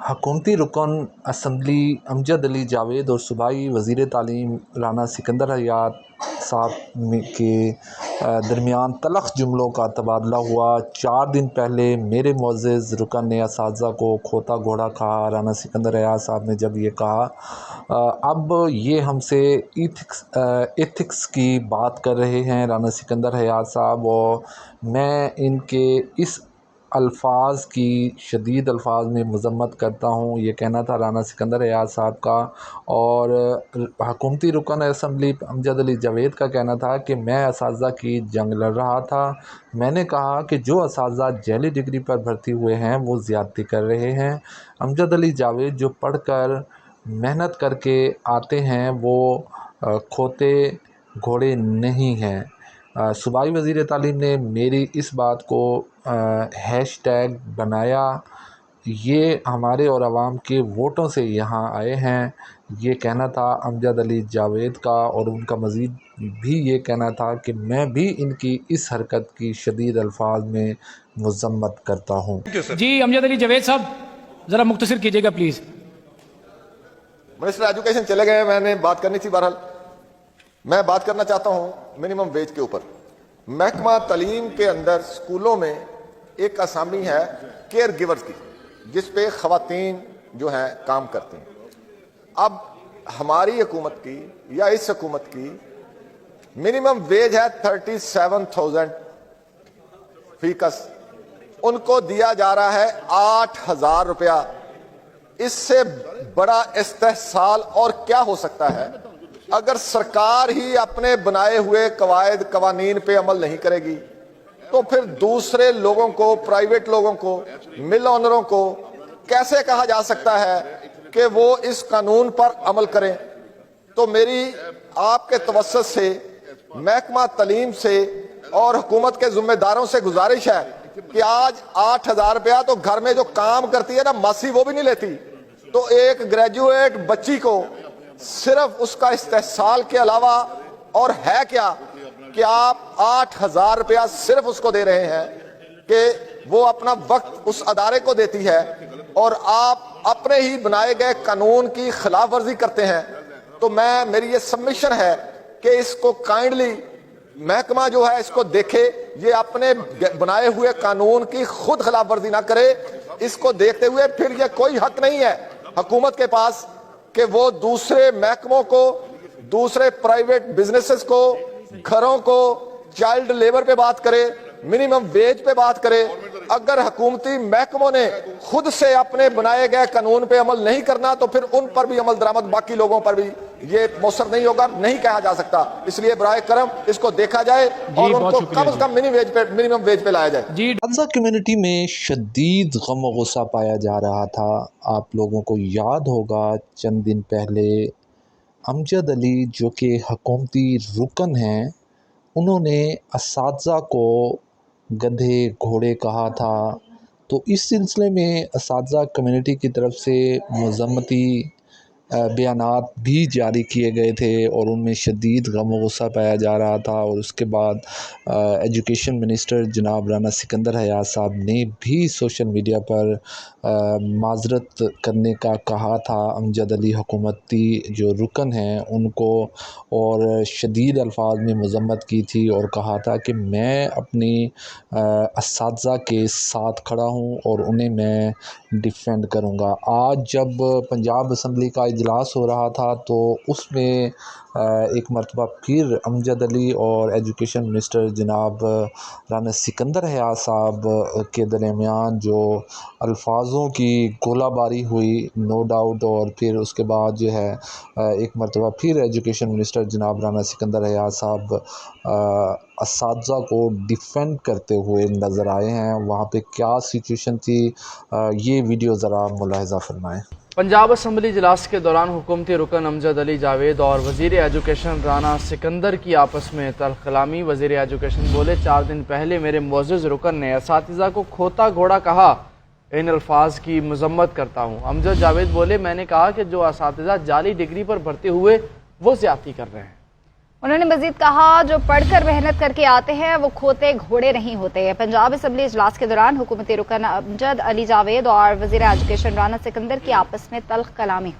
हुकूमती रुकन असम्बली अमजद अली जावेद और सूबाई वज़ीर तालीम राना सिकंदर हयात साहब के दरमियान तलख़ जुमलों का तबादला हुआ। 4 दिन पहले मेरे मुअज़्ज़ज़ रुकन ने असातिज़ा को खोता घोड़ा कहा। राना सिकंदर हयात साहब ने जब ये कहा, अब ये हमसे एथिक्स की बात कर रहे हैं राना सिकंदर हयात साहब, और मैं इनके इस अल्फाज की शदीद अल्फाज में मज़म्मत करता हूँ। ये कहना था राना सिकंदर हयात साहब का। और हुकूमती रुकन असम्बली अमजद अली जावेद का कहना था कि मैं असातिज़ा की जंग लड़ रहा था। मैंने कहा कि जो असातिज़ा जेली डिग्री पर भर्ती हुए हैं वो ज़्यादती कर रहे हैं। अमजद अली जावेद जो पढ़ कर मेहनत करके आते हैं वो खोते घोड़े नहीं हैं। सूबाई वज़ीर तालीम ने मेरी इस बात को हैशटैग बनाया। ये हमारे और आवाम के वोटों से यहाँ आए हैं, ये कहना था अमजद अली जावेद का। और उनका मज़ीद भी ये कहना था कि मैं भी इनकी इस हरकत की शदीद अल्फाज में मज़म्मत करता हूँ। जी अमजद अली जावेद साहब ज़रा मुख्तसर कीजिएगा प्लीज़। मिनिस्टर एजुकेशन चले गए, मैंने बात करनी थी। बहरहाल मैं बात करना चाहता हूं मिनिमम वेज के ऊपर। महकमा तालीम के अंदर स्कूलों में एक असामी है केयर गिवर्स की, जिस पे ख़वातीन जो हैं काम करती हैं। अब हमारी हुकूमत की या इस हुकूमत की मिनिमम वेज है 37,000 फीकस, उनको दिया जा रहा है 8,000 रुपया। इससे बड़ा इस्तेहसाल और क्या हो सकता है? अगर सरकार ही अपने बनाए हुए कवायद कवानीन पे अमल नहीं करेगी तो फिर दूसरे लोगों को, प्राइवेट लोगों को, मिल ऑनरों को कैसे कहा जा सकता है कि वो इस कानून पर अमल करें? तो मेरी आपके तवस्सुत से, महकमा तालीम से और हुकूमत के जिम्मेदारों से गुजारिश है कि आज 8,000 रुपया तो घर में जो काम करती है ना मासी, वो भी नहीं लेती। तो एक ग्रेजुएट बच्ची को सिर्फ उसका इस्तेहसाल के अलावा और है क्या कि आप 8,000 रुपया सिर्फ उसको दे रहे हैं कि वो अपना वक्त उस अदारे को देती है, और आप अपने ही बनाए गए कानून की खिलाफ वर्जी करते हैं। तो मेरी ये सबमिशन है कि इसको काइंडली महकमा जो है इसको देखे, ये अपने बनाए हुए कानून की खुद खिलाफ वर्जी ना करे। इसको देखते हुए फिर ये कोई हक नहीं है हुकूमत के पास कि वो दूसरे महकमों को, दूसरे प्राइवेट बिजनेसेस को, घरों को चाइल्ड लेबर पे बात करे, मिनिमम वेज पे बात करे। अगर हुकूमती महकमों ने खुद से अपने बनाए गए कानून पे अमल नहीं करना तो फिर उन पर भी अमल दरामद, बाकी लोगों पर भी ये मौसर नहीं होगा, नहीं कहा जा सकता। इसलिए बराए करम इसको देखा जाए और उनको कम से कम मिनिमम वेज पे लाया जाए। अज़ा कम्युनिटी में शदीद गम व गुस्सा पाया जा रहा था। आप लोगों को याद होगा चंद दिन पहले अमजद अली जो कि हुकूमती रुकन हैं, उन्होंने असातिज़ा को गधे घोड़े कहा था। तो इस सिलसिले में असातिज़ा कम्युनिटी की तरफ से मज़म्मती बयानात भी जारी किए गए थे और उनमें शदीद गम व गुस्सा पाया जा रहा था। और उसके बाद एजुकेशन मिनिस्टर जनाब राना सिकंदर हयात साहब ने भी सोशल मीडिया पर माज़रत करने का कहा था अमजद अली हुकूमती जो रुकन हैं उनको, और शदीद अल्फाज में मज़म्मत की थी और कहा था कि मैं अपनी असातिज़ा के साथ खड़ा हूँ और उन्हें मैं डिफेंड करूँगा। आज जब पंजाब असम्बली का इजलास हो रहा था तो उसमें एक मरतबा फिर अमजद अली और एजुकेशन मिनिस्टर जनाब राना सिकंदर हयात साहब के दरमियान जो अल्फाजों की गोलाबारी हुई, नो डाउट। और फिर उसके बाद जो है एक मरतबा फिर एजुकेशन मिनिस्टर जनाब राना सिकंदर हयात साहब असातिज़ा को डिफेंड करते हुए नज़र आए हैं। वहाँ पे क्या सिचुएशन थी, ये वीडियो ज़रा मुलाहिज़ा फरमाएँ। पंजाब असम्बली इजलास के दौरान हुकूमती रुकन अमजद अली जावेद और वज़ीर एजुकेशन राना सिकंदर की आपस में तल्ख़ कलामी। वज़ीर एजुकेशन बोले, 4 दिन पहले मेरे मुअज़्ज़ज़ रुकन ने असातिज़ा को खोता घोड़ा कहा, इन अल्फाज की मज़म्मत करता हूँ। अमजद जावेद बोले, मैंने कहा कि जो असातिज़ा जाली डिग्री पर भर्ती हुए वो ज़्यादती कर रहे हैं। انہوں نے مزید کہا جو پڑھ کر محنت کر کے آتے ہیں وہ کھوتے گھوڑے نہیں ہوتے. پنجاب اسمبلی اجلاس کے دوران حکومتی رکن امجد علی جاوید اور وزیر ایجوکیشن رانا سکندر کی آپس میں تلخ کلامی.